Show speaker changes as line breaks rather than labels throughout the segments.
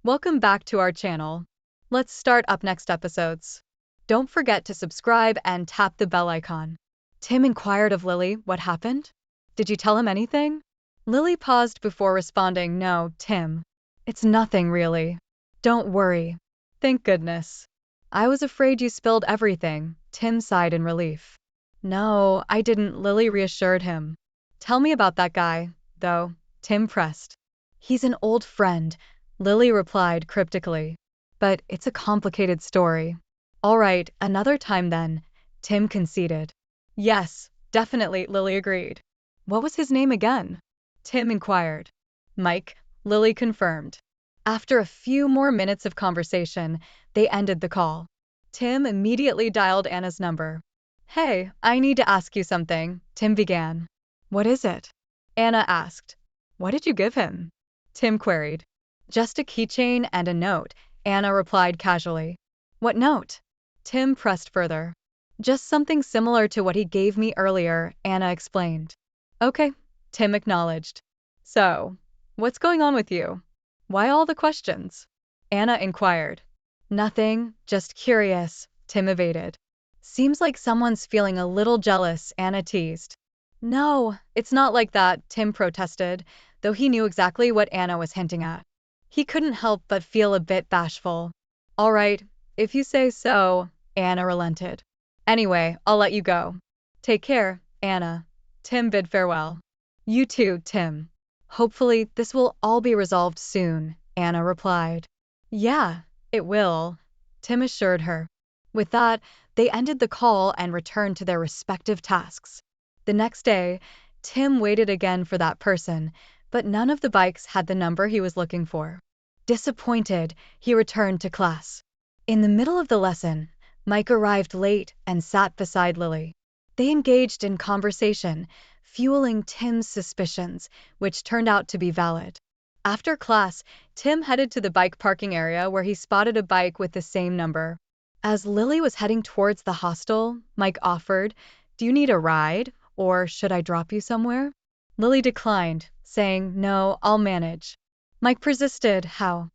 Welcome back to our channel. Let's start up next episodes. Don't forget to subscribe and tap the bell icon. Tim inquired of Lily what happened. Did you tell him anything? Lily paused before responding, No, Tim. It's nothing really. Don't worry. Thank goodness. I was afraid you spilled everything, Tim sighed in relief. No, I didn't, Lily reassured him. Tell me about that guy, though, Tim pressed. He's an old friend, Lily replied cryptically. But it's a complicated story. All right, another time then, Tim conceded. Yes, definitely, Lily agreed. What was his name again? Tim inquired. Mike, Lily confirmed. After a few more minutes of conversation, they ended the call. Tim immediately dialed Anna's number. Hey, I need to ask you something, Tim began. What is it? Anna asked. What did you give him? Tim queried. Just a keychain and a note, Anna replied casually. What note? Tim pressed further. Just something similar to what he gave me earlier, Anna explained. Okay, Tim acknowledged. So, what's going on with you? Why all the questions? Anna inquired. Nothing, just curious, Tim evaded. Seems like someone's feeling a little jealous, Anna teased. No, it's not like that, Tim protested, though he knew exactly what Anna was hinting at. He couldn't help but feel a bit bashful. All right, if you say so, Anna relented. Anyway, I'll let you go. Take care, Anna. Tim bid farewell. You too, Tim. Hopefully, this will all be resolved soon, Anna replied. Yeah, it will, Tim assured her. With that, they ended the call and returned to their respective tasks. The next day, Tim waited again for that person, but none of the bikes had the number he was looking for. Disappointed, he returned to class. In the middle of the lesson, Mike arrived late and sat beside Lily. They engaged in conversation, fueling Tim's suspicions, which turned out to be valid. After class, Tim headed to the bike parking area where he spotted a bike with the same number. As Lily was heading towards the hostel, Mike offered, Do you need a ride, or should I drop you somewhere? Lily declined, saying, No, I'll manage. Mike persisted, How?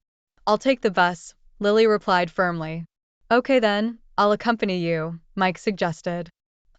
I'll take the bus, Lily replied firmly. Okay then, I'll accompany you, Mike suggested.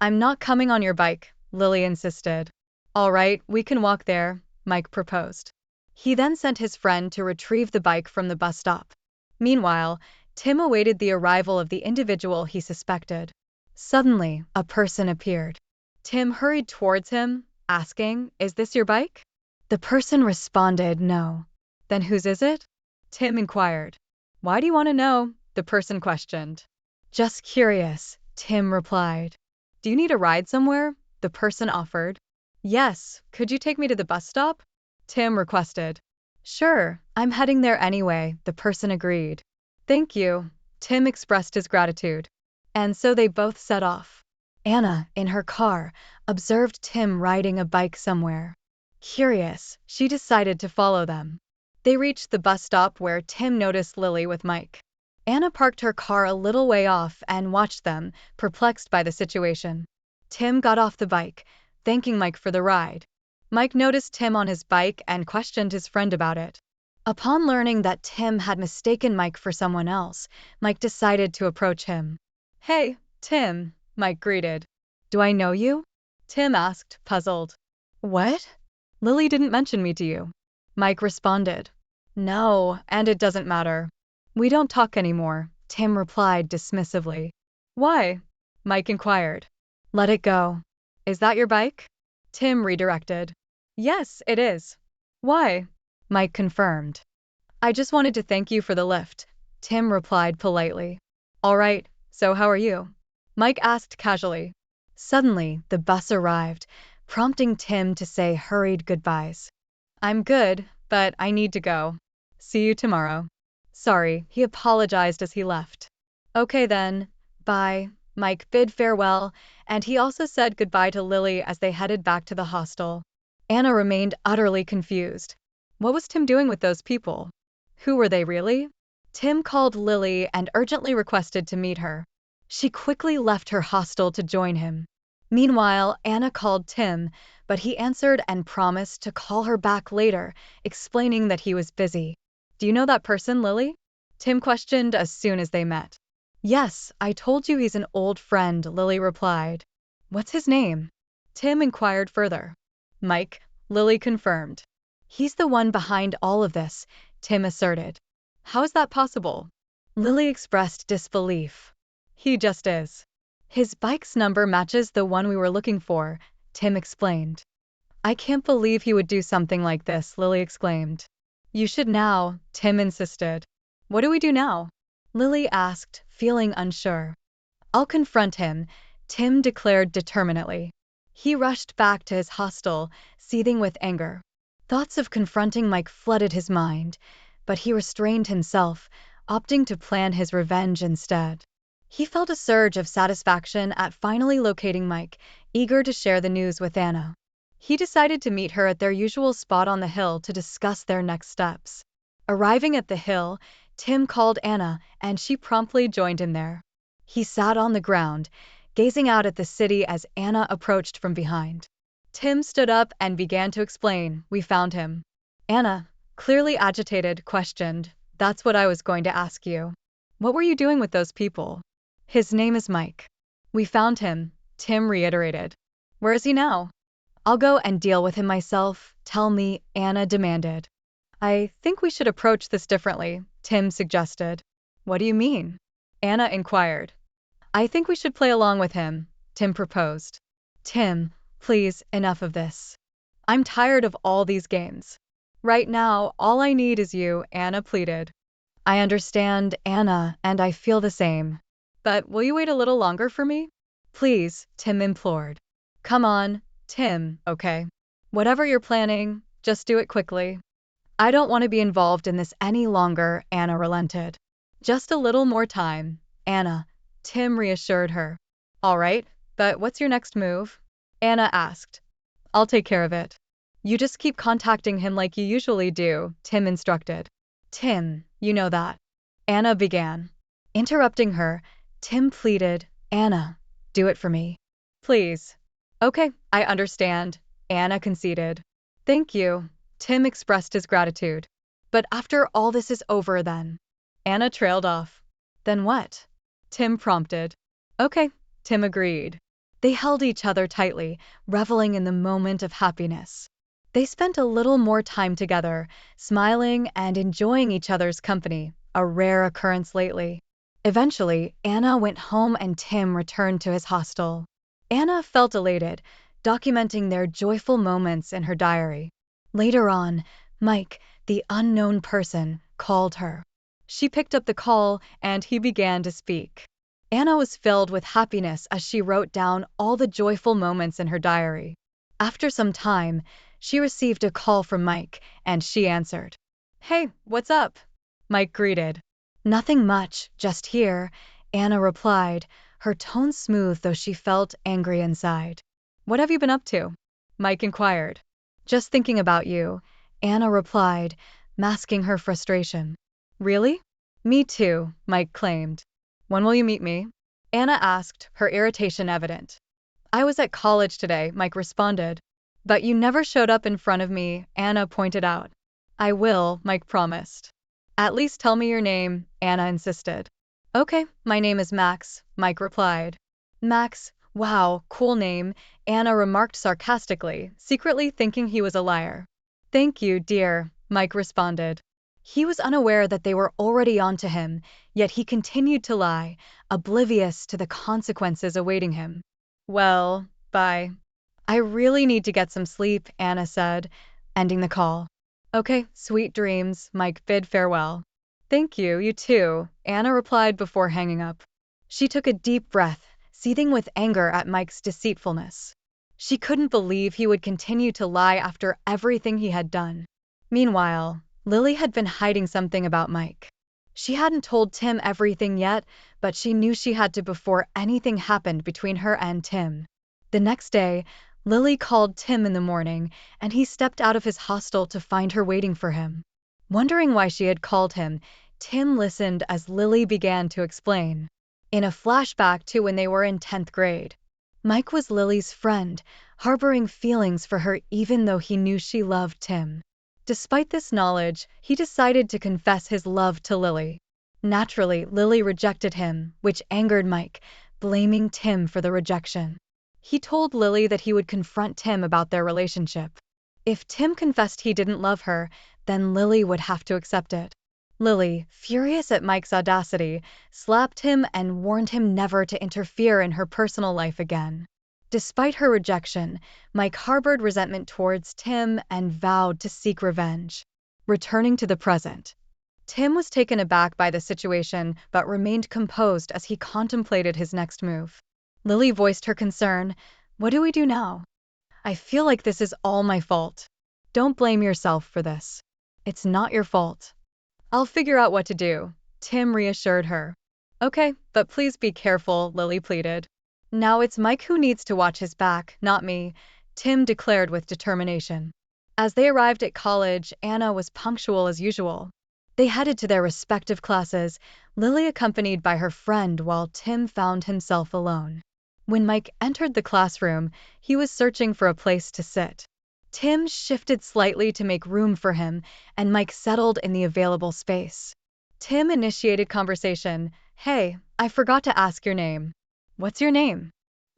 I'm not coming on your bike, Lily insisted. All right, we can walk there, Mike proposed. He then sent his friend to retrieve the bike from the bus stop. Meanwhile, Tim awaited the arrival of the individual he suspected. Suddenly, a person appeared. Tim hurried towards him, asking, Is this your bike? The person responded, No. Then whose is it? Tim inquired. Why do you want to know? The person questioned. Just curious, Tim replied. Do you need a ride somewhere? The person offered. Yes, could you take me to the bus stop? Tim requested. Sure, I'm heading there anyway, the person agreed. Thank you, Tim expressed his gratitude. And so they both set off. Anna, in her car, observed Tim riding a bike somewhere. Curious, she decided to follow them. They reached the bus stop where Tim noticed Lily with Mike. Anna parked her car a little way off and watched them, perplexed by the situation. Tim got off the bike, thanking Mike for the ride. Mike noticed Tim on his bike and questioned his friend about it. Upon learning that Tim had mistaken Mike for someone else, Mike decided to approach him. Hey, Tim, Mike greeted. Do I know you? Tim asked, puzzled. What? Lily didn't mention me to you. Mike responded. No, and it doesn't matter. We don't talk anymore, Tim replied dismissively. Why? Mike inquired. Let it go. Is that your bike? Tim redirected. Yes, it is. Why? Mike confirmed. I just wanted to thank you for the lift, Tim replied politely. All right, so how are you? Mike asked casually. Suddenly, the bus arrived, prompting Tim to say hurried goodbyes. I'm good, but I need to go. See you tomorrow. Sorry, he apologized as he left. Okay then, bye. Mike bid farewell, and he also said goodbye to Lily as they headed back to the hostel. Anna remained utterly confused. What was Tim doing with those people? Who were they really? Tim called Lily and urgently requested to meet her. She quickly left her hostel to join him. Meanwhile, Anna called Tim, but he answered and promised to call her back later, explaining that he was busy. Do you know that person, Lily? Tim questioned as soon as they met. Yes, I told you he's an old friend, Lily replied. What's his name? Tim inquired further. Mike, Lily confirmed. He's the one behind all of this, Tim asserted. How is that possible? Lily expressed disbelief. He just is. His bike's number matches the one we were looking for, Tim explained. I can't believe he would do something like this, Lily exclaimed. You should now, Tim insisted. What do we do now? Lily asked, feeling unsure. I'll confront him, Tim declared determinedly. He rushed back to his hostel, seething with anger. Thoughts of confronting Mike flooded his mind, but he restrained himself, opting to plan his revenge instead. He felt a surge of satisfaction at finally locating Mike, eager to share the news with Anna. He decided to meet her at their usual spot on the hill to discuss their next steps. Arriving at the hill, Tim called Anna, and she promptly joined him there. He sat on the ground, gazing out at the city as Anna approached from behind. Tim stood up and began to explain, we found him. Anna, clearly agitated, questioned, that's what I was going to ask you. What were you doing with those people? His name is Mike. We found him, Tim reiterated. Where is he now? I'll go and deal with him myself, tell me, Anna demanded. I think we should approach this differently, Tim suggested. What do you mean? Anna inquired. I think we should play along with him, Tim proposed. Tim, please, enough of this. I'm tired of all these games. Right now, all I need is you, Anna pleaded. I understand, Anna, and I feel the same. But will you wait a little longer for me? Please, Tim implored. Come on, Tim, okay? Whatever you're planning, just do it quickly. I don't want to be involved in this any longer, Anna relented. Just a little more time, Anna, Tim reassured her. All right, but what's your next move? Anna asked. I'll take care of it. You just keep contacting him like you usually do, Tim instructed. Tim, you know that. Anna began. Interrupting her, Tim pleaded, Anna, do it for me. Please. Okay, I understand, Anna conceded. Thank you, Tim expressed his gratitude. But after all this is over then? Anna trailed off. Then what? Tim prompted. Okay, Tim agreed. They held each other tightly, reveling in the moment of happiness. They spent a little more time together, smiling and enjoying each other's company, a rare occurrence lately. Eventually, Anna went home and Tim returned to his hostel. Anna felt elated, documenting their joyful moments in her diary. Later on, Mike, the unknown person, called her. She picked up the call, and he began to speak. Anna was filled with happiness as she wrote down all the joyful moments in her diary. After some time, she received a call from Mike, and she answered. Hey, what's up? Mike greeted. Nothing much, just here, Anna replied, her tone smooth though she felt angry inside. What have you been up to? Mike inquired. Just thinking about you, Anna replied, masking her frustration. Really? Me too, Mike claimed. When will you meet me? Anna asked, her irritation evident. I was at college today, Mike responded. But you never showed up in front of me, Anna pointed out. I will, Mike promised. At least tell me your name, Anna insisted. Okay, my name is Max, Mike replied. Max, wow, cool name, Anna remarked sarcastically, secretly thinking he was a liar. Thank you, dear, Mike responded. He was unaware that they were already onto him, yet he continued to lie, oblivious to the consequences awaiting him. Well, bye. I really need to get some sleep, Anna said, ending the call. Okay, sweet dreams, Mike bid farewell. Thank you, you too, Anna replied before hanging up. She took a deep breath, seething with anger at Mike's deceitfulness. She couldn't believe he would continue to lie after everything he had done. Meanwhile, Lily had been hiding something about Mike. She hadn't told Tim everything yet, but she knew she had to before anything happened between her and Tim. The next day, Lily called Tim in the morning, and he stepped out of his hostel to find her waiting for him. Wondering why she had called him, Tim listened as Lily began to explain. In a flashback to when they were in 10th grade, Mike was Lily's friend, harboring feelings for her even though he knew she loved Tim. Despite this knowledge, he decided to confess his love to Lily. Naturally, Lily rejected him, which angered Mike, blaming Tim for the rejection. He told Lily that he would confront Tim about their relationship. If Tim confessed he didn't love her, then Lily would have to accept it. Lily, furious at Mike's audacity, slapped him and warned him never to interfere in her personal life again. Despite her rejection, Mike harbored resentment towards Tim and vowed to seek revenge. Returning to the present, Tim was taken aback by the situation but remained composed as he contemplated his next move. Lily voiced her concern. "What do we do now? I feel like this is all my fault." "Don't blame yourself for this. It's not your fault. I'll figure out what to do," Tim reassured her. "Okay, but please be careful," Lily pleaded. "Now it's Mike who needs to watch his back, not me," Tim declared with determination. As they arrived at college, Anna was punctual as usual. They headed to their respective classes, Lily accompanied by her friend while Tim found himself alone. When Mike entered the classroom, he was searching for a place to sit. Tim shifted slightly to make room for him, and Mike settled in the available space. Tim initiated conversation. "Hey, I forgot to ask your name." "What's your name?"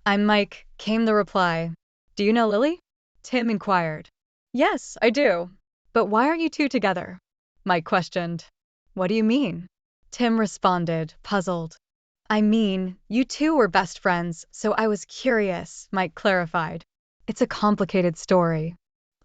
"I'm Mike," came the reply. "Do you know Lily?" Tim inquired. "Yes, I do. But why aren't you two together?" Mike questioned. "What do you mean?" Tim responded, puzzled. "I mean, you two were best friends, so I was curious," Mike clarified. "It's a complicated story.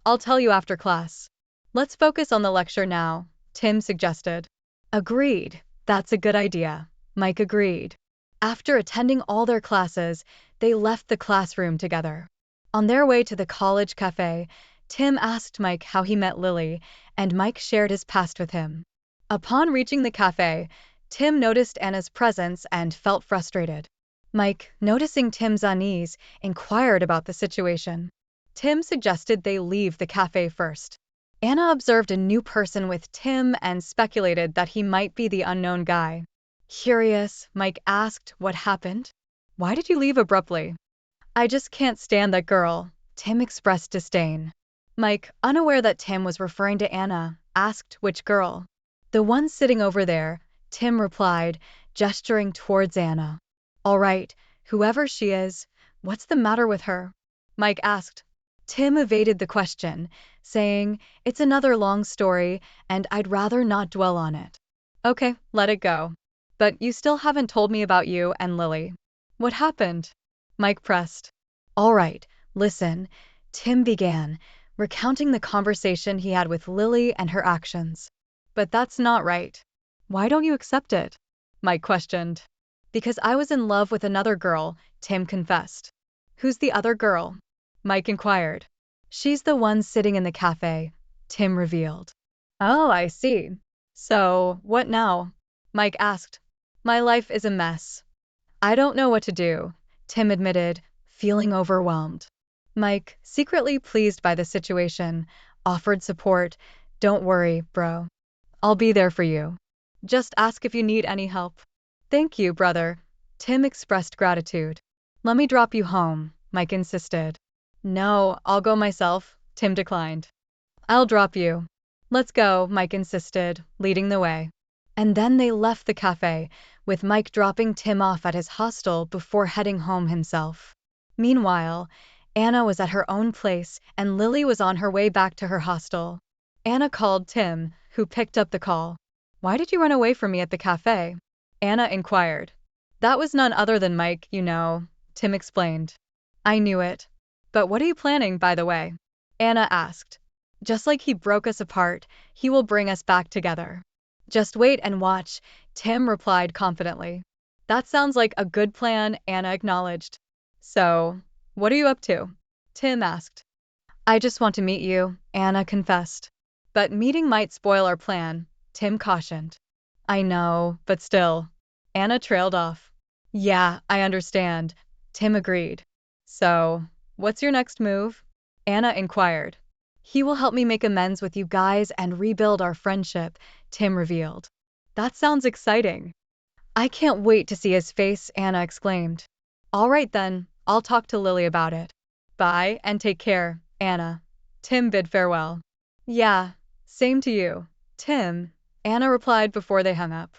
I'll tell you after class. Let's focus on the lecture now," Tim suggested. "Agreed. That's a good idea," Mike agreed. After attending all their classes, they left the classroom together. On their way to the college cafe, Tim asked Mike how he met Lily, and Mike shared his past with him. Upon reaching the cafe, Tim noticed Anna's presence and felt frustrated. Mike, noticing Tim's unease, inquired about the situation. Tim suggested they leave the cafe first. Anna observed a new person with Tim and speculated that he might be the unknown guy. Curious, Mike asked what happened. "Why did you leave abruptly?" "I just can't stand that girl," Tim expressed disdain. Mike, unaware that Tim was referring to Anna, asked which girl. "The one sitting over there," Tim replied, gesturing towards Anna. "All right, whoever she is, what's the matter with her?" Mike asked. Tim evaded the question, saying, "It's another long story, and I'd rather not dwell on it." "Okay, let it go. But you still haven't told me about you and Lily. What happened?" Mike pressed. "All right, listen," Tim began, recounting the conversation he had with Lily and her actions. "But that's not right. Why don't you accept it?" Mike questioned. "Because I was in love with another girl," Tim confessed. "Who's the other girl?" Mike inquired. "She's the one sitting in the cafe," Tim revealed. "Oh, I see. So, what now?" Mike asked. "My life is a mess. I don't know what to do," Tim admitted, feeling overwhelmed. Mike, secretly pleased by the situation, offered support. "Don't worry, bro. I'll be there for you. Just ask if you need any help." "Thank you, brother," Tim expressed gratitude. "Let me drop you home," Mike insisted. "No, I'll go myself," Tim declined. "I'll drop you." "Let's go," Mike insisted, leading the way. And then they left the cafe, with Mike dropping Tim off at his hostel before heading home himself. Meanwhile, Anna was at her own place and Lily was on her way back to her hostel. Anna called Tim, who picked up the call. "Why did you run away from me at the cafe?" Anna inquired. "That was none other than Mike, you know," Tim explained. "I knew it. But what are you planning, by the way?" Anna asked. "Just like he broke us apart, he will bring us back together." "Just wait and watch," Tim replied confidently. "That sounds like a good plan," Anna acknowledged. "So, what are you up to?" Tim asked. "I just want to meet you," Anna confessed. "But meeting might spoil our plan," Tim cautioned. "I know, but still." Anna trailed off. "Yeah, I understand," Tim agreed. "So, what's your next move?" Anna inquired. "He will help me make amends with you guys and rebuild our friendship," Tim revealed. "That sounds exciting." "I can't wait to see his face," Anna exclaimed. "All right then, I'll talk to Lily about it." "Bye, and take care, Anna." Tim bid farewell. "Yeah, Same to you, Tim, Anna replied before they hung up.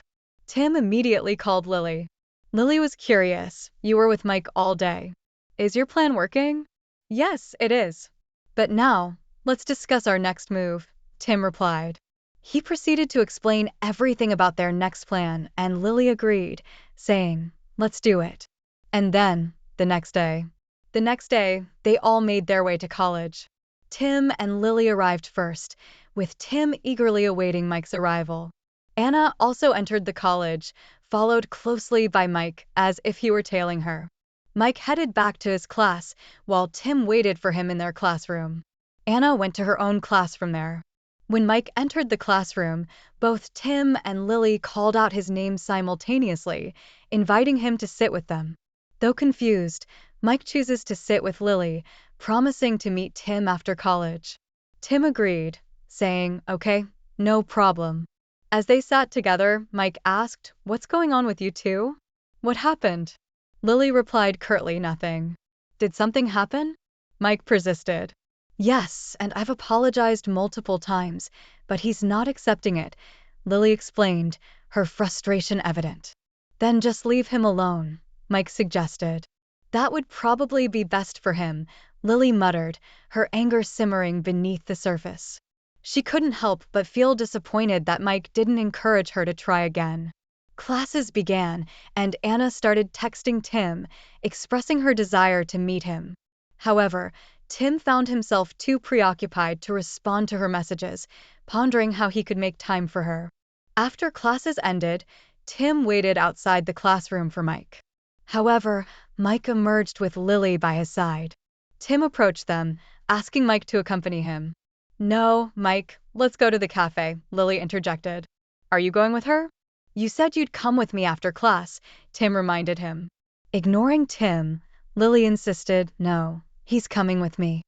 Tim immediately called Lily. Lily was curious. You were with Mike all day. Is your plan working? Yes, it is. But now, let's discuss our next move, Tim replied. He proceeded to explain everything about their next plan, and Lily agreed, saying, let's do it. And then, the next day. The next day, they all made their way to college. Tim and Lily arrived first, with Tim eagerly awaiting Mike's arrival. Anna also entered the college, followed closely by Mike, as if he were tailing her. Mike headed back to his class, while Tim waited for him in their classroom. Anna went to her own class from there. When Mike entered the classroom, both Tim and Lily called out his name simultaneously, inviting him to sit with them. Though confused, Mike chooses to sit with Lily, promising to meet Tim after college. Tim agreed, saying, okay, no problem. As they sat together, Mike asked, what's going on with you two? What happened? Lily replied curtly, nothing. Did something happen? Mike persisted. Yes, and I've apologized multiple times, but he's not accepting it, Lily explained, her frustration evident. Then just leave him alone, Mike suggested. That would probably be best for him, Lily muttered, her anger simmering beneath the surface. She couldn't help but feel disappointed that Mike didn't encourage her to try again. Classes began, and Anna started texting Tim, expressing her desire to meet him. However, Tim found himself too preoccupied to respond to her messages, pondering how he could make time for her. After classes ended, Tim waited outside the classroom for Mike. However, Mike emerged with Lily by his side. Tim approached them, asking Mike to accompany him. No, Mike, let's go to the cafe, Lily interjected. Are you going with her? You said you'd come with me after class, Tim reminded him. Ignoring Tim, Lily insisted, no, he's coming with me.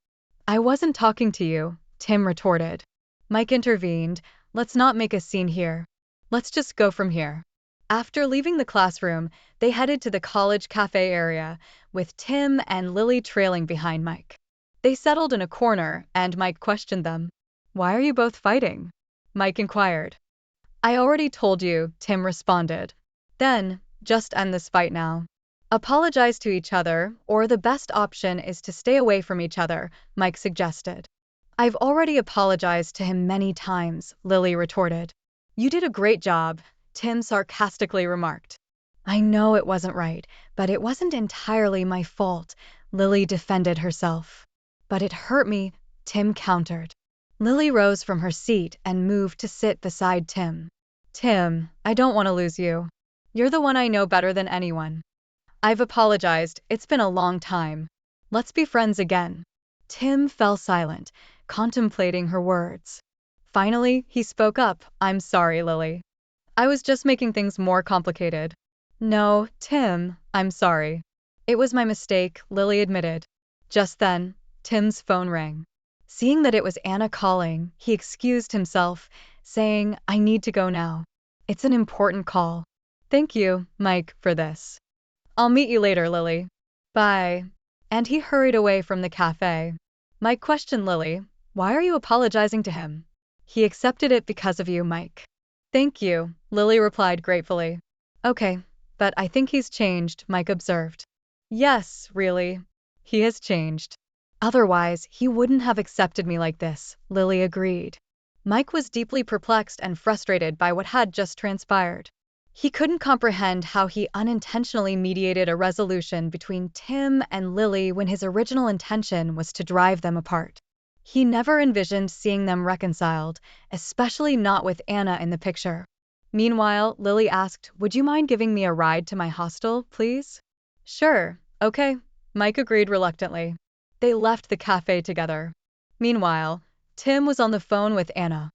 I wasn't talking to you, Tim retorted. Mike intervened, let's not make a scene here. Let's just go from here. After leaving the classroom, they headed to the college cafe area, with Tim and Lily trailing behind Mike. They settled in a corner, and Mike questioned them. Why are you both fighting? Mike inquired. I already told you, Tim responded. Then, just end this fight now. Apologize to each other, or the best option is to stay away from each other, Mike suggested. I've already apologized to him many times, Lily retorted. You did a great job, Tim sarcastically remarked. I know it wasn't right, but it wasn't entirely my fault, Lily defended herself. But it hurt me, Tim countered. Lily rose from her seat and moved to sit beside Tim. Tim, I don't want to lose you. You're the one I know better than anyone. I've apologized, it's been a long time. Let's be friends again. Tim fell silent, contemplating her words. Finally, he spoke up, I'm sorry, Lily. I was just making things more complicated. No, Tim, I'm sorry. It was my mistake, Lily admitted. Just then, Tim's phone rang. Seeing that it was Anna calling, he excused himself, saying, I need to go now. It's an important call. Thank you, Mike, for this. I'll meet you later, Lily. Bye. And he hurried away from the cafe. Mike questioned Lily, why are you apologizing to him? He accepted it because of you, Mike. Thank you, Lily replied gratefully. Okay, but I think he's changed, Mike observed. Yes, really. He has changed. Otherwise, he wouldn't have accepted me like this, Lily agreed. Mike was deeply perplexed and frustrated by what had just transpired. He couldn't comprehend how he unintentionally mediated a resolution between Tim and Lily when his original intention was to drive them apart. He never envisioned seeing them reconciled, especially not with Anna in the picture. Meanwhile, Lily asked, would you mind giving me a ride to my hostel, please? Sure, okay, Mike agreed reluctantly. They left the cafe together. Meanwhile, Tim was on the phone with Anna.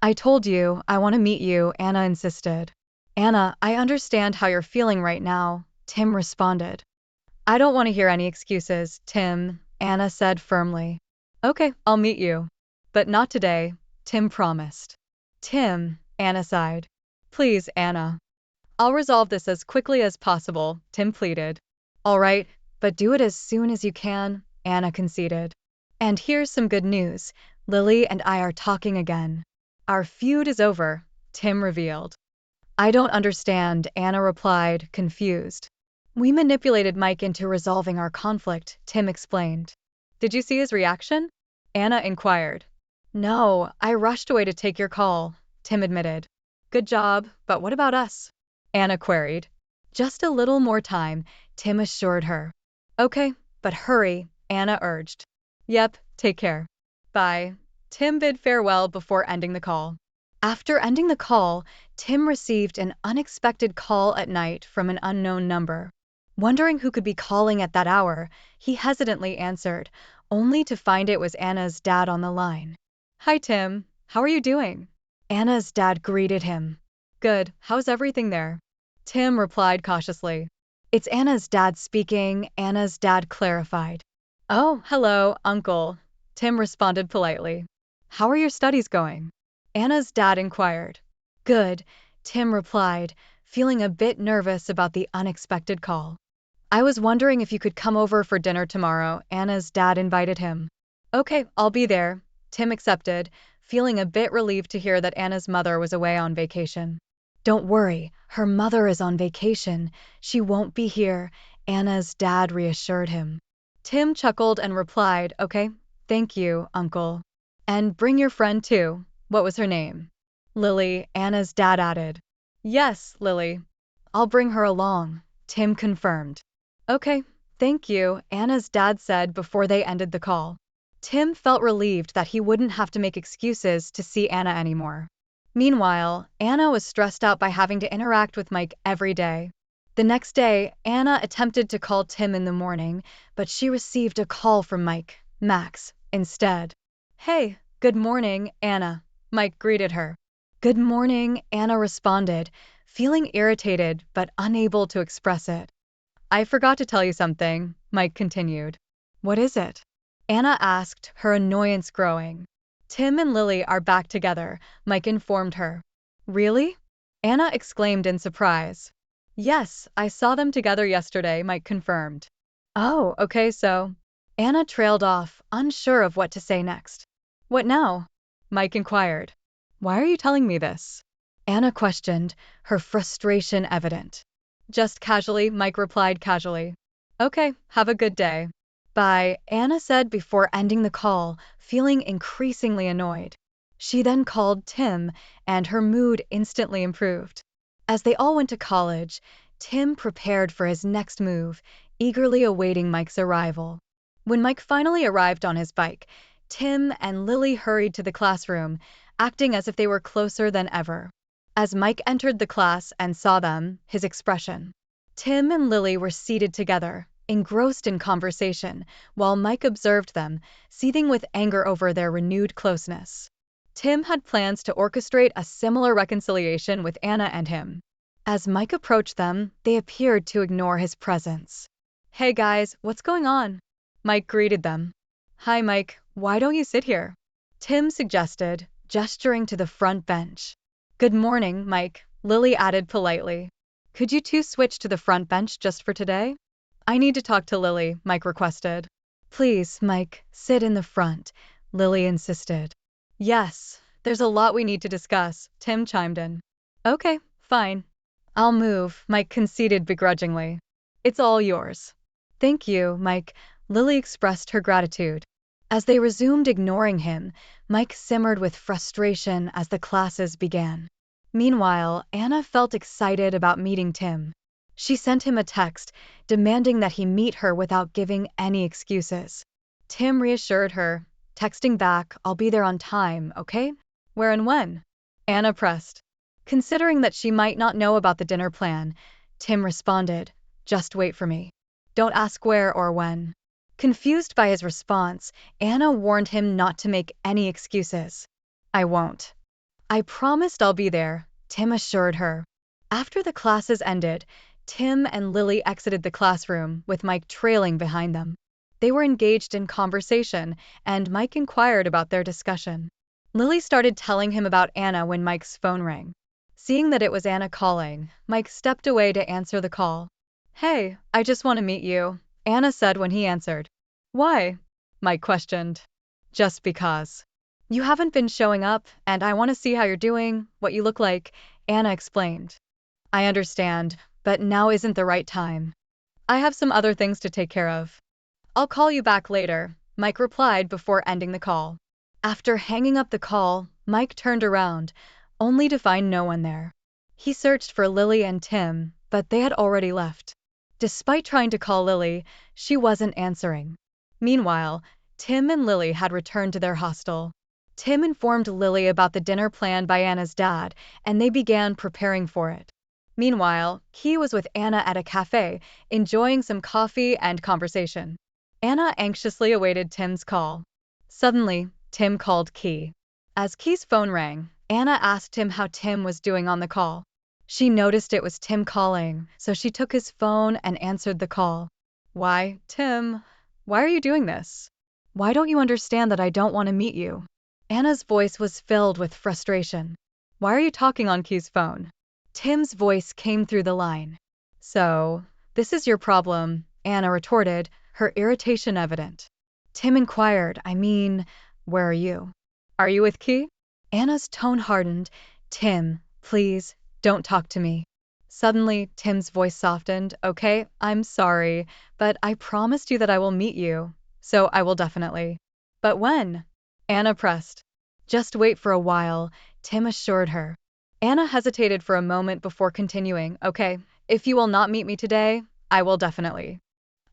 I told you, I want to meet you, Anna insisted. Anna, I understand how you're feeling right now, Tim responded. I don't want to hear any excuses, Tim, Anna said firmly. Okay, I'll meet you. But not today, Tim promised. Tim, Anna sighed. Please, Anna. I'll resolve this as quickly as possible, Tim pleaded. All right, but do it as soon as you can, Anna conceded. And here's some good news, Lily and I are talking again. Our feud is over, Tim revealed. I don't understand, Anna replied, confused. We manipulated Mike into resolving our conflict, Tim explained. Did you see his reaction? Anna inquired. No, I rushed away to take your call, Tim admitted. Good job, but what about us? Anna queried. Just a little more time, Tim assured her. Okay, but hurry, Anna urged. Yep, take care. Bye. Tim bid farewell before ending the call. After ending the call, Tim received an unexpected call at night from an unknown number. Wondering who could be calling at that hour, he hesitantly answered, only to find it was Anna's dad on the line. Hi, Tim. How are you doing? Anna's dad greeted him. Good. How's everything there? Tim replied cautiously. It's Anna's dad speaking, Anna's dad clarified. Oh, hello, Uncle. Tim responded politely. How are your studies going? Anna's dad inquired. Good, Tim replied, feeling a bit nervous about the unexpected call. I was wondering if you could come over for dinner tomorrow, Anna's dad invited him. Okay, I'll be there, Tim accepted, feeling a bit relieved to hear that Anna's mother was away on vacation. Don't worry, her mother is on vacation. She won't be here, Anna's dad reassured him. Tim chuckled and replied, okay, thank you, Uncle. And bring your friend too. What was her name? Lily, Anna's dad added. Yes, Lily. I'll bring her along, Tim confirmed. Okay, thank you, Anna's dad said before they ended the call. Tim felt relieved that he wouldn't have to make excuses to see Anna anymore. Meanwhile, Anna was stressed out by having to interact with Mike every day. The next day, Anna attempted to call Tim in the morning, but she received a call from Mike, Max, instead. Hey, good morning, Anna, Mike greeted her. Good morning, Anna responded, feeling irritated but unable to express it. I forgot to tell you something, Mike continued. What is it? Anna asked, her annoyance growing. Tim and Lily are back together, Mike informed her. Really? Anna exclaimed in surprise. Yes, I saw them together yesterday, Mike confirmed. Oh, okay, so. Anna trailed off, unsure of what to say next. What now? Mike inquired. Why are you telling me this? Anna questioned, her frustration evident. Just casually, Mike replied casually. Okay, have a good day. Bye, Anna said before ending the call, feeling increasingly annoyed. She then called Tim, and her mood instantly improved. As they all went to college, Tim prepared for his next move, eagerly awaiting Mike's arrival. When Mike finally arrived on his bike, Tim and Lily hurried to the classroom, acting as if they were closer than ever. As Mike entered the class and saw them, his expression. Tim and Lily were seated together, engrossed in conversation, while Mike observed them, seething with anger over their renewed closeness. Tim had plans to orchestrate a similar reconciliation with Anna and him. As Mike approached them, they appeared to ignore his presence. Hey guys, what's going on? Mike greeted them. Hi Mike, why don't you sit here? Tim suggested, gesturing to the front bench. Good morning, Mike, Lily added politely. Could you two switch to the front bench just for today? I need to talk to Lily, Mike requested. Please, Mike, sit in the front, Lily insisted. Yes, there's a lot we need to discuss, Tim chimed in. Okay, fine. I'll move, Mike conceded begrudgingly. It's all yours. Thank you, Mike, Lily expressed her gratitude. As they resumed ignoring him, Mike simmered with frustration as the classes began. Meanwhile, Anna felt excited about meeting Tim. She sent him a text, demanding that he meet her without giving any excuses. Tim reassured her, texting back, I'll be there on time, okay? Where and when? Anna pressed. Considering that she might not know about the dinner plan, Tim responded, just wait for me. Don't ask where or when. Confused by his response, Anna warned him not to make any excuses. I won't. I promised I'll be there, Tim assured her. After the classes ended, Tim and Lily exited the classroom, with Mike trailing behind them. They were engaged in conversation, and Mike inquired about their discussion. Lily started telling him about Anna when Mike's phone rang. Seeing that it was Anna calling, Mike stepped away to answer the call. Hey, I just want to meet you, Anna said when he answered. Why? Mike questioned. Just because. You haven't been showing up, and I want to see how you're doing, what you look like, Anna explained. I understand, but now isn't the right time. I have some other things to take care of. I'll call you back later, Mike replied before ending the call. After hanging up the call, Mike turned around, only to find no one there. He searched for Lily and Tim, but they had already left. Despite trying to call Lily, she wasn't answering. Meanwhile, Tim and Lily had returned to their hostel. Tim informed Lily about the dinner planned by Anna's dad, and they began preparing for it. Meanwhile, Key was with Anna at a cafe, enjoying some coffee and conversation. Anna anxiously awaited Tim's call. Suddenly, Tim called Key. As Key's phone rang, Anna asked him how Tim was doing on the call. She noticed it was Tim calling, so she took his phone and answered the call. Why, Tim, why are you doing this? Why don't you understand that I don't want to meet you? Anna's voice was filled with frustration. Why are you talking on Key's phone? Tim's voice came through the line. So, this is your problem, Anna retorted, her irritation evident. Tim inquired, where are you? Are you with Key? Anna's tone hardened. Tim, please, don't talk to me. Suddenly, Tim's voice softened. Okay, I'm sorry, but I promised you that I will meet you, so I will definitely. But when? Anna pressed. Just wait for a while, Tim assured her. Anna hesitated for a moment before continuing. Okay, if you will not meet me today, I will definitely.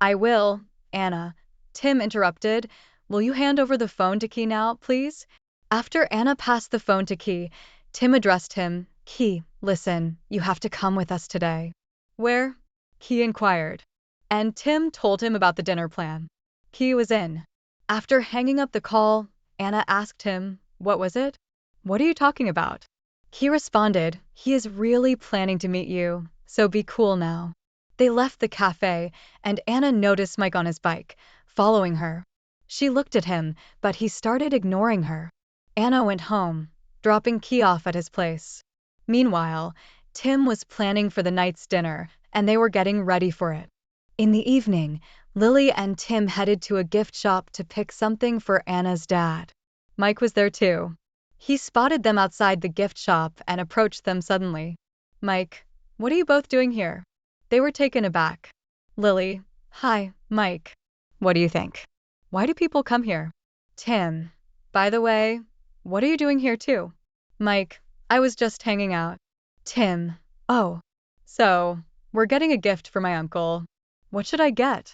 I will, Anna. Tim interrupted. Will you hand over the phone to Key now, please? After Anna passed the phone to Key, Tim addressed him. Key, listen, you have to come with us today. Where? Key inquired. And Tim told him about the dinner plan. Key was in. After hanging up the call, Anna asked him, what was it? What are you talking about? He responded, he is really planning to meet you, so be cool now. They left the cafe, and Anna noticed Mike on his bike, following her. She looked at him, but he started ignoring her. Anna went home, dropping Key off at his place. Meanwhile, Tim was planning for the night's dinner, and they were getting ready for it. In the evening, Lily and Tim headed to a gift shop to pick something for Anna's dad. Mike was there too. He spotted them outside the gift shop and approached them suddenly. Mike, what are you both doing here? They were taken aback. Lily, hi, Mike. What do you think? Why do people come here? Tim, by the way, what are you doing here too? Mike, I was just hanging out. Tim, oh. So, we're getting a gift for my uncle. What should I get?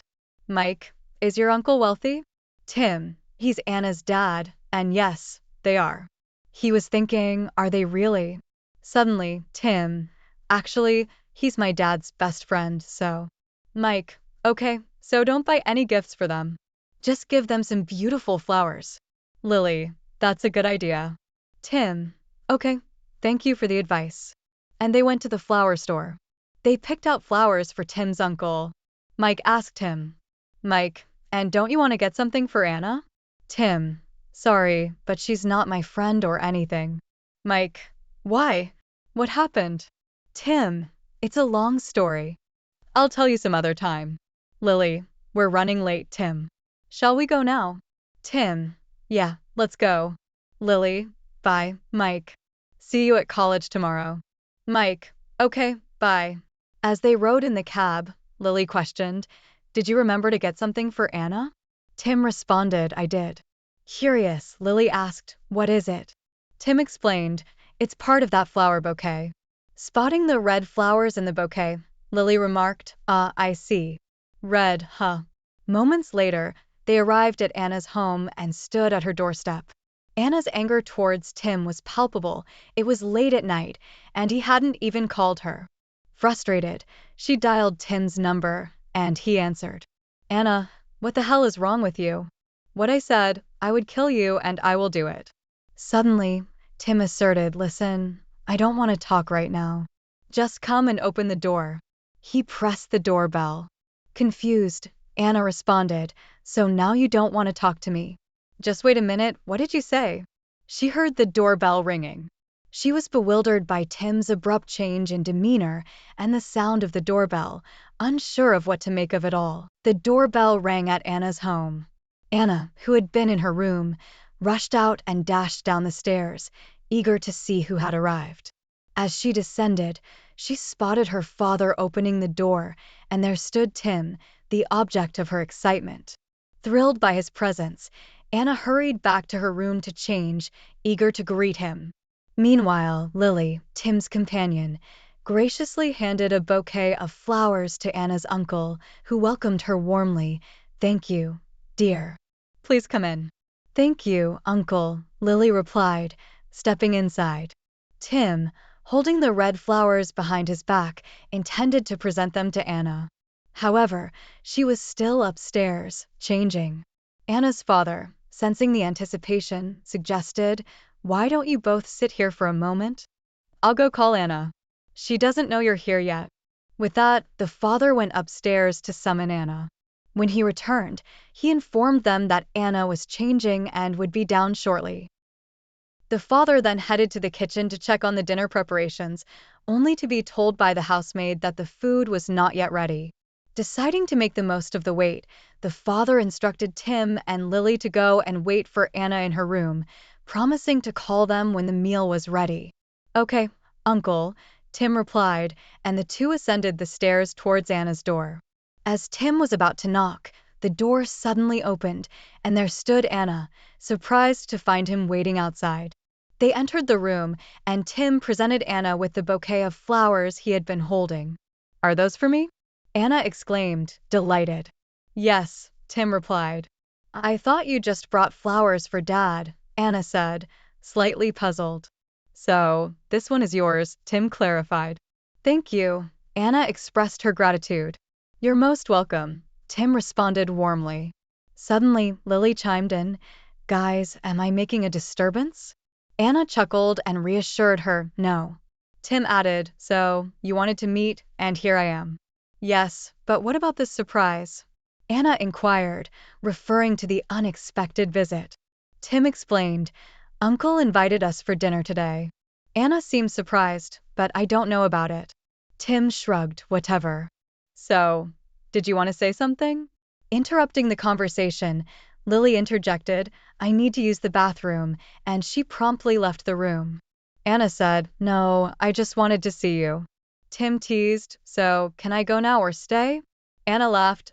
Mike, is your uncle wealthy? Tim, he's Anna's dad, and yes, they are. He was thinking, are they really? Suddenly, Tim, actually, he's my dad's best friend, so. Mike, okay, so don't buy any gifts for them. Just give them some beautiful flowers. Lily, that's a good idea. Tim, okay, thank you for the advice. And they went to the flower store. They picked out flowers for Tim's uncle. Mike asked him, Mike, and don't you want to get something for Anna? Tim, sorry, but she's not my friend or anything. Mike, why? What happened? Tim, it's a long story. I'll tell you some other time. Lily, we're running late, Tim. Shall we go now? Tim, yeah, let's go. Lily, bye, Mike. See you at college tomorrow. Mike, okay, bye. As they rode in the cab, Lily questioned, did you remember to get something for Anna? Tim responded, I did. Curious, Lily asked, what is it? Tim explained, it's part of that flower bouquet. Spotting the red flowers in the bouquet, Lily remarked, I see. Red, huh? Moments later, they arrived at Anna's home and stood at her doorstep. Anna's anger towards Tim was palpable. It was late at night, and he hadn't even called her. Frustrated, she dialed Tim's number, and he answered. Anna, what the hell is wrong with you? What I said, I would kill you and I will do it. Suddenly, Tim asserted, listen, I don't want to talk right now. Just come and open the door. He pressed the doorbell. Confused, Anna responded, so now you don't want to talk to me. Just wait a minute, what did you say? She heard the doorbell ringing. She was bewildered by Tim's abrupt change in demeanor and the sound of the doorbell, unsure of what to make of it all. The doorbell rang at Anna's home. Anna, who had been in her room, rushed out and dashed down the stairs, eager to see who had arrived. As she descended, she spotted her father opening the door, and there stood Tim, the object of her excitement. Thrilled by his presence, Anna hurried back to her room to change, eager to greet him. Meanwhile, Lily, Tim's companion, graciously handed a bouquet of flowers to Anna's uncle, who welcomed her warmly. "Thank you, dear. Please come in." "Thank you, uncle," Lily replied, stepping inside. Tim, holding the red flowers behind his back, intended to present them to Anna. However, she was still upstairs, changing. Anna's father, sensing the anticipation, suggested, "Why don't you both sit here for a moment? I'll go call Anna. She doesn't know you're here yet." With that, the father went upstairs to summon Anna. When he returned, he informed them that Anna was changing and would be down shortly. The father then headed to the kitchen to check on the dinner preparations, only to be told by the housemaid that the food was not yet ready. Deciding to make the most of the wait, the father instructed Tim and Lily to go and wait for Anna in her room, promising to call them when the meal was ready. "Okay, uncle," Tim replied, and the two ascended the stairs towards Anna's door. As Tim was about to knock, the door suddenly opened, and there stood Anna, surprised to find him waiting outside. They entered the room, and Tim presented Anna with the bouquet of flowers he had been holding. "Are those for me?" Anna exclaimed, delighted. "Yes," Tim replied. "I thought you just brought flowers for Dad," Anna said, slightly puzzled. "So, this one is yours," Tim clarified. "Thank you," Anna expressed her gratitude. "You're most welcome," Tim responded warmly. Suddenly, Lily chimed in, "Guys, am I making a disturbance?" Anna chuckled and reassured her, "No." Tim added, "So, you wanted to meet, and here I am." "Yes, but what about this surprise?" Anna inquired, referring to the unexpected visit. Tim explained, "Uncle invited us for dinner today." Anna seemed surprised, "But I don't know about it." Tim shrugged, "Whatever." "So, did you want to say something?" Interrupting the conversation, Lily interjected, "I need to use the bathroom," and she promptly left the room. Anna said, "No, I just wanted to see you." Tim teased, "So, can I go now or stay?" Anna laughed,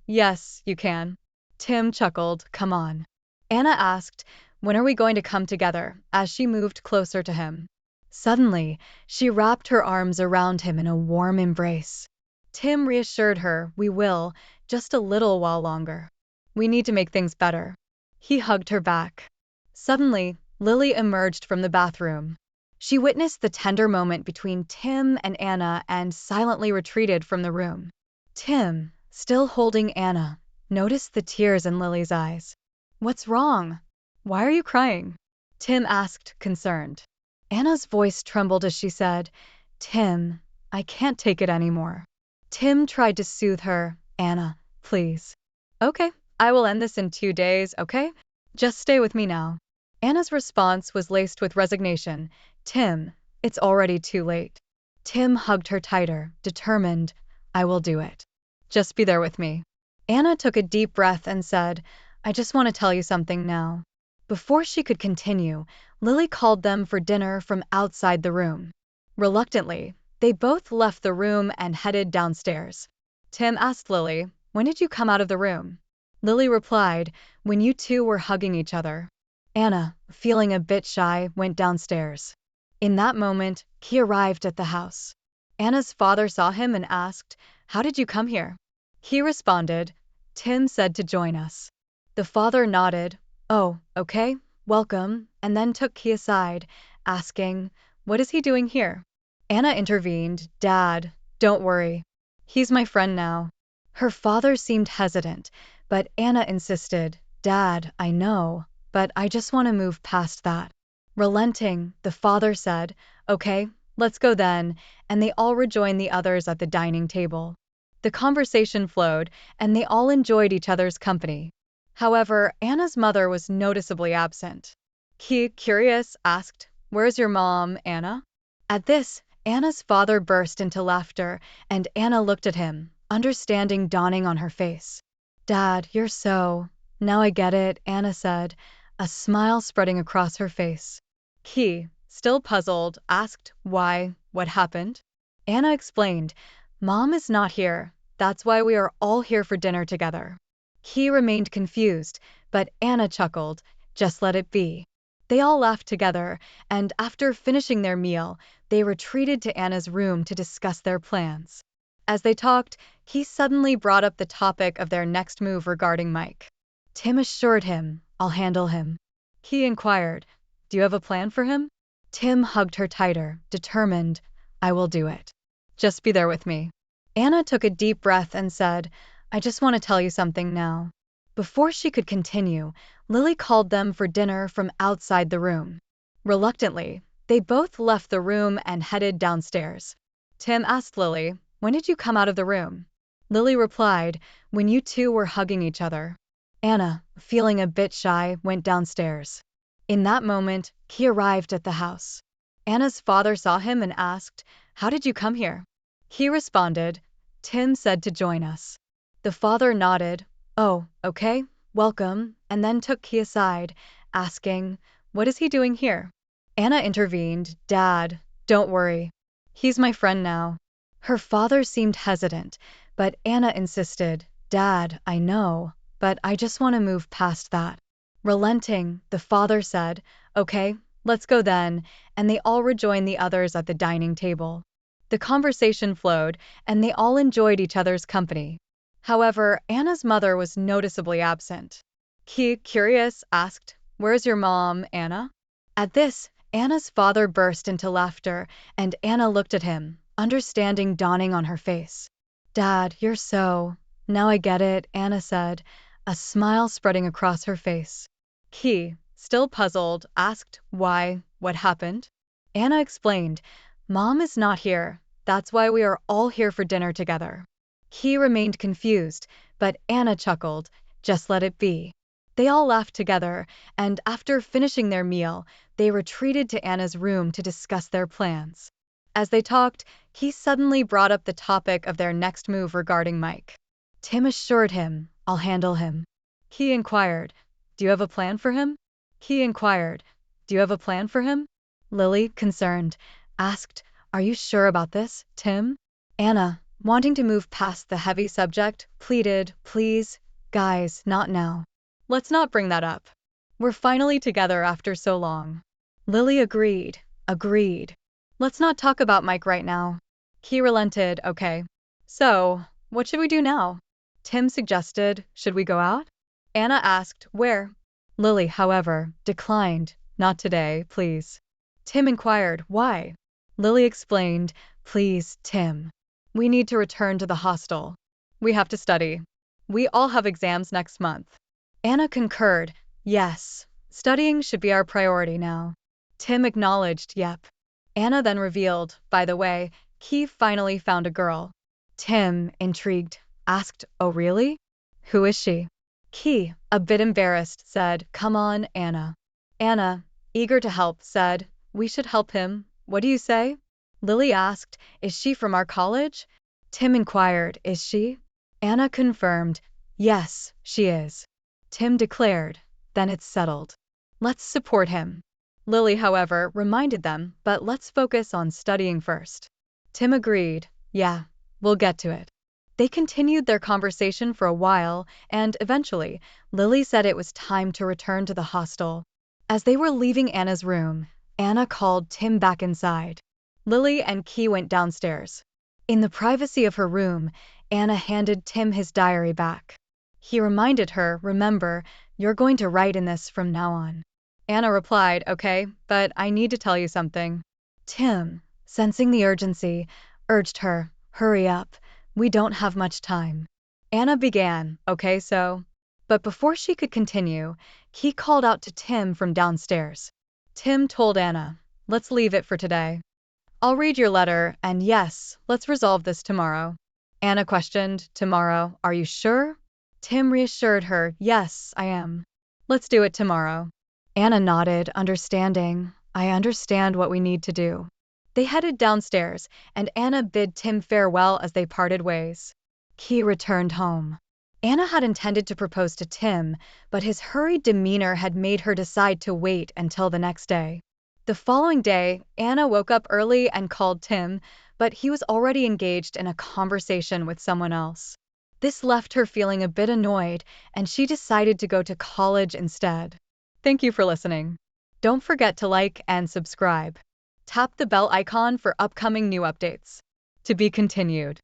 Yes, you can." Tim chuckled, "Come on." Anna asked, "When are we going to come together?" as she moved closer to him. Suddenly, she wrapped her arms around him in a warm embrace. Tim reassured her, "We will, just a little while longer. We need to make things better." He hugged her back. Suddenly, Lily emerged from the bathroom. She witnessed the tender moment between Tim and Anna and silently retreated from the room. Tim, still holding Anna, noticed the tears in Lily's eyes. "What's wrong? Why are you crying?" Tim asked, concerned. Anna's voice trembled as she said, "Tim, I can't take it anymore." Tim tried to soothe her. "Anna, please." "Okay, I will end this in 2 days, okay? Just stay with me now." Anna's response was laced with resignation. "Tim, it's already too late." Tim hugged her tighter, determined, "I will do it. Just be there with me." Anna took a deep breath and said, "I just want to tell you something now." Before she could continue, Lily called them for dinner from outside the room. Reluctantly, they both left the room and headed downstairs. Tim asked Lily, "When did you come out of the room?" Lily replied, "When you two were hugging each other." Anna, feeling a bit shy, went downstairs. In that moment, he arrived at the house. Anna's father saw him and asked, "How did you come here?" He responded, "Tim said to join us." The father nodded, "Oh, okay, welcome," and then took Key aside, asking, "What is he doing here?" Anna intervened, "Dad, don't worry. He's my friend now." Her father seemed hesitant, but Anna insisted, "Dad, I know, but I just want to move past that." Relenting, the father said, "Okay, let's go then," and they all rejoined the others at the dining table. The conversation flowed, and they all enjoyed each other's company. However, Anna's mother was noticeably absent. Key, curious, asked, "Where's your mom, Anna?" At this, Anna's father burst into laughter, and Anna looked at him, understanding dawning on her face. "Dad, you're so—" "Now I get it," Anna said. a smile spreading across her face. Key, still puzzled, asked why, what happened? Anna explained, Mom is not here. That's why we are all here for dinner together. Key remained confused, but Anna chuckled, just let it be. They all laughed together, and after finishing their meal, they retreated to Anna's room to discuss their plans. As they talked, he suddenly brought up the topic of their next move regarding Mike. Tim assured him, I'll handle him. He inquired, do you have a plan for him? Tim hugged her tighter, determined, I will do it. Just be there with me. Anna took a deep breath and said, I just want to tell you something now. Before she could continue, Lily called them for dinner from outside the room. Reluctantly, they both left the room and headed downstairs. Tim asked Lily, when did you come out of the room? Lily replied, when you two were hugging each other. Anna, feeling a bit shy, went downstairs. In that moment, he arrived at the house. Anna's father saw him and asked, how did you come here? He responded, Tim said to join us. The father nodded, oh, okay, welcome, and then took Key aside, asking, what is he doing here? Anna intervened, Dad, don't worry. He's my friend now. Her father seemed hesitant, but Anna insisted, Dad, I know, but I just want to move past that. Relenting, the father said, okay, let's go then, and they all rejoined the others at the dining table. The conversation flowed, and they all enjoyed each other's company. However, Anna's mother was noticeably absent. Key, curious, asked, where's your mom, Anna? At this, Anna's father burst into laughter, and Anna looked at him, understanding dawning on her face. Dad, you're so… Now I get it, Anna said, a smile spreading across her face. Key, still puzzled, asked why, what happened? Anna explained, Mom is not here. That's why we are all here for dinner together. Key remained confused, but Anna chuckled, just let it be. They all laughed together, and after finishing their meal, they retreated to Anna's room to discuss their plans. As they talked, he suddenly brought up the topic of their next move regarding Mike. Tim assured him, I'll handle him. He inquired, do you have a plan for him? He inquired, do you have a plan for him? Lily, concerned, asked, are you sure about this, Tim? Anna, wanting to move past the heavy subject, pleaded, please, guys, not now. Let's not bring that up. We're finally together after so long. Lily agreed. Let's not talk about Mike right now. He relented, okay. So, what should we do now? Tim suggested, should we go out? Anna asked, where? Lily, however, declined, not today, please. Tim inquired, why? Lily explained, please, Tim. We need to return to the hostel. We have to study. We all have exams next month. Anna concurred, yes, studying should be our priority now. Tim acknowledged, yep. Anna then revealed, by the way, Key finally found a girl. Tim, intrigued, asked, oh really? Who is she? Key, a bit embarrassed, said, come on, Anna. Anna, eager to help, said, we should help him. What do you say? Lily asked, is she from our college? Tim inquired, is she? Anna confirmed, yes, she is. Tim declared, then it's settled. Let's support him. Lily, however, reminded them, but let's focus on studying first. Tim agreed, yeah, we'll get to it. They continued their conversation for a while, and eventually, Lily said it was time to return to the hostel. As they were leaving Anna's room, Anna called Tim back inside. Lily and Key went downstairs. In the privacy of her room, Anna handed Tim his diary back. He reminded her, remember, you're going to write in this from now on. Anna replied, okay, but I need to tell you something. Tim, sensing the urgency, urged her, hurry up, we don't have much time. Anna began, okay, so. But before she could continue, Key called out to Tim from downstairs. Tim told Anna, let's leave it for today. I'll read your letter, and yes, let's resolve this tomorrow. Anna questioned, tomorrow, are you sure? Tim reassured her, yes, I am. Let's do it tomorrow. Anna nodded, understanding. I understand what we need to do. They headed downstairs, and Anna bid Tim farewell as they parted ways. Key returned home. Anna had intended to propose to Tim, but his hurried demeanor had made her decide to wait until the next day. The following day, Anna woke up early and called Tim, but he was already engaged in a conversation with someone else. This left her feeling a bit annoyed, and she decided to go to college instead. Thank you for listening. Don't forget to like and subscribe. Tap the bell icon for upcoming new updates. To be continued.